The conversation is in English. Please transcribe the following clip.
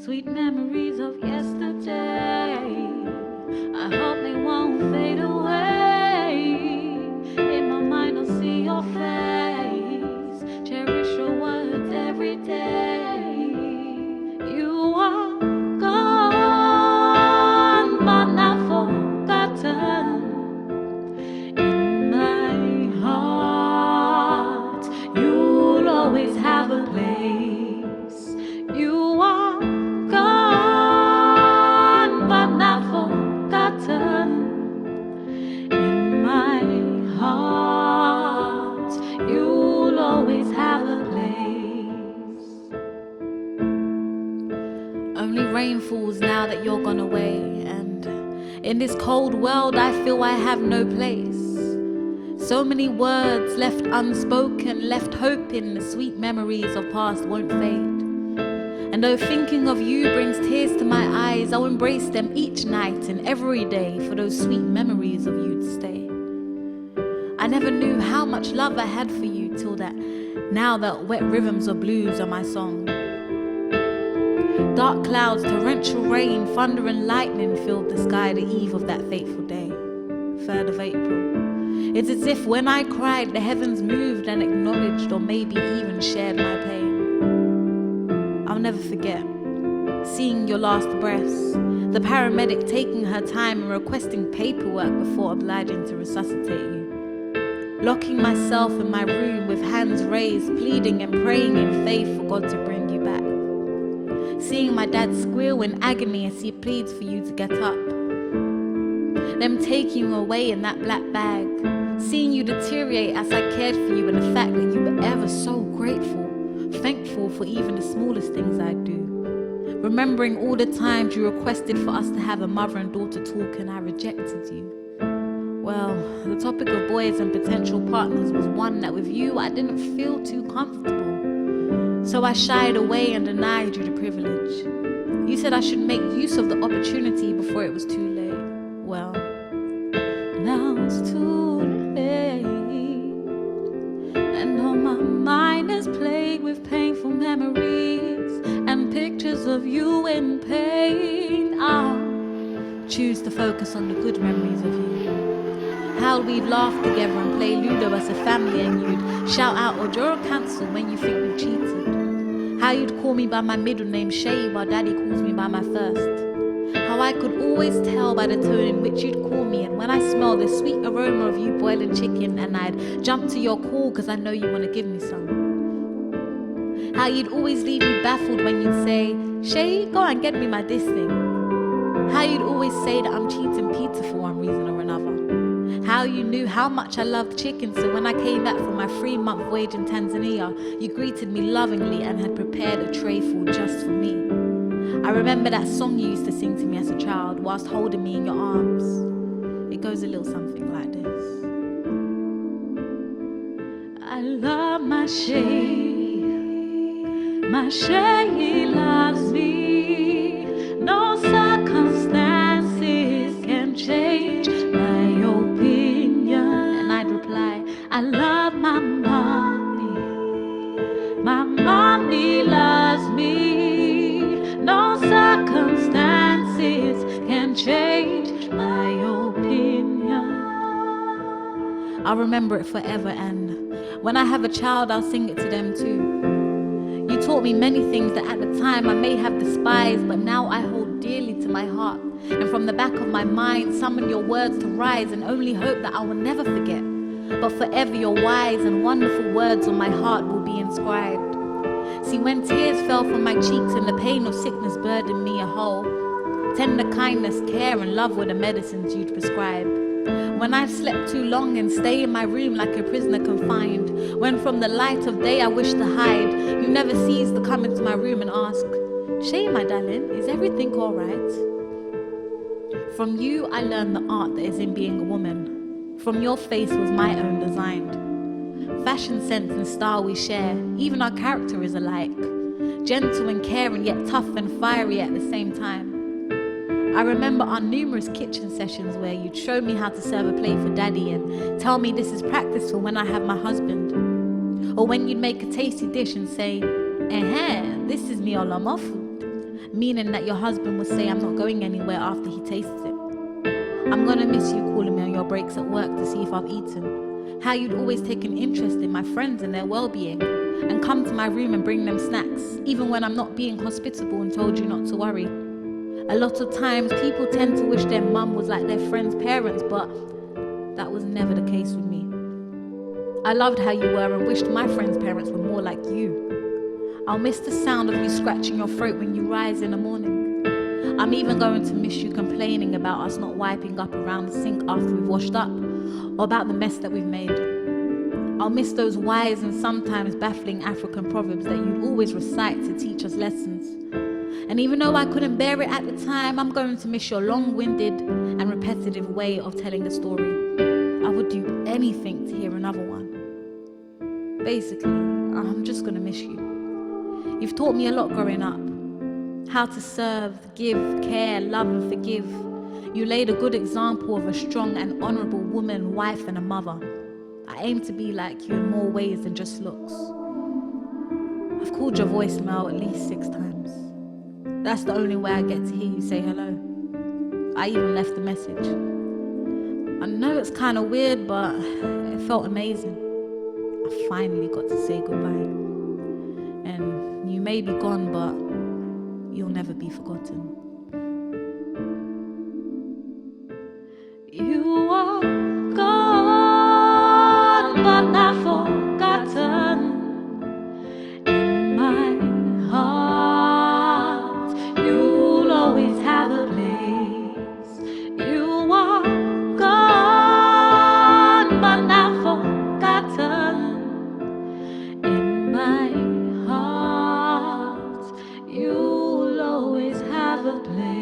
sweet memories of yesterday. I hope they won't fade away. In my mind I'll see your face, cherish your words every day. You are gone, but not forgotten. In my heart, you'll always have a place. You are gone, but not forgotten. In my heart, you'll always have a place. Only rain falls now that you're gone away, and in this cold world I feel I have no place. So many words left unspoken, left hoping the sweet memories of past won't fade. And though thinking of you brings tears to my eyes, I'll embrace them each night and every day for those sweet memories of you to stay. I never knew how much love I had for you till that now that wet rhythms of blues are my song. Dark clouds, torrential rain, thunder and lightning filled the sky the eve of that fateful day, 3rd of April. It's as if when I cried, the heavens moved and acknowledged or maybe even shared my pain. I'll never forget seeing your last breaths, the paramedic taking her time and requesting paperwork before obliging to resuscitate you. Locking myself in my room with hands raised, pleading and praying in faith for God to bring you back. Seeing my dad squeal in agony as he pleads for you to get up. Them taking you away in that black bag. Seeing you deteriorate as I cared for you, and the fact that you were ever so grateful, thankful for even the smallest things I do. Remembering all the times you requested for us to have a mother and daughter talk and I rejected you. Well, the topic of boys and potential partners was one that with you I didn't feel too comfortable. So I shied away and denied you the privilege. You said I should make use of the opportunity before it was too late. Well, now it's too late, and all my mind is plagued with painful memories and pictures of you in pain. I'll choose to focus on the good memories of you. How we'd laugh together and play Ludo as a family, and you'd shout out or draw a cancel when you think we've cheated. How you'd call me by my middle name Shay while Daddy calls me by my first. How I could always tell by the tone in which you'd call me, and when I smell the sweet aroma of you boiling chicken, and I'd jump to your call because I know you want to give me some. How you'd always leave me baffled when you'd say, Shay, go and get me my this thing. How you'd always say that I'm cheating Peter for one reason or another. How you knew how much I loved chicken, so when I came back from my 3-month voyage in Tanzania, you greeted me lovingly and had prepared a tray full just for me. I remember that song you used to sing to me as a child whilst holding me in your arms. It goes a little something like this. I love my Shay. My Shay loves me. No circumstances can change my opinion. And I'd reply, I love my mommy. My mommy loves me. No circumstances can change my opinion. I'll remember it forever, and when I have a child, I'll sing it to them too. You taught me many things that at the time I may have despised, but now I hold dearly to my heart, and from the back of my mind summon your words to rise and only hope that I will never forget. But forever your wise and wonderful words on my heart will be inscribed. See, when tears fell from my cheeks and the pain of sickness burdened me a hole, tender kindness, care and love were the medicines you'd prescribe. When I've slept too long and stay in my room like a prisoner confined, when from the light of day I wish to hide, you never cease to come into my room and ask, Shay, my darling, is everything all right? From you I learned the art that is in being a woman. From your face was my own designed. Fashion sense and style we share, even our character is alike. Gentle and caring, yet tough and fiery at the same time. I remember our numerous kitchen sessions where you'd show me how to serve a plate for Daddy and tell me this is practice for when I have my husband. Or when you'd make a tasty dish and say, this is mi olama food. meaning that your husband would say, I'm not going anywhere after he tastes it. I'm gonna miss you calling me on your breaks at work to see if I've eaten. How you'd always take an interest in my friends and their well-being, and come to my room and bring them snacks, even when I'm not being hospitable and told you not to worry. A lot of times, people tend to wish their mum was like their friend's parents, but that was never the case with me. I loved how you were and wished my friends' parents were more like you. I'll miss the sound of you scratching your throat when you rise in the morning. I'm even going to miss you complaining about us not wiping up around the sink after we've washed up, or about the mess that we've made. I'll miss those wise and sometimes baffling African proverbs that you'd always recite to teach us lessons. And even though I couldn't bear it at the time, I'm going to miss your long-winded and repetitive way of telling a story. I would do anything to hear another one. Basically, I'm just gonna miss you. You've taught me a lot growing up. How to serve, give, care, love and forgive. You laid a good example of a strong and honourable woman, wife and a mother. I aim to be like you in more ways than just looks. I've called your voicemail at least 6 times. That's the only way I get to hear you say hello. I even left a message. I know it's kind of weird, but it felt amazing. I finally got to say goodbye. And you may be gone, but you'll never be forgotten. You are gone, but not forgotten. In my heart, you'll always have a place. You are gone, but not forgotten. In my heart, you'll always have a place.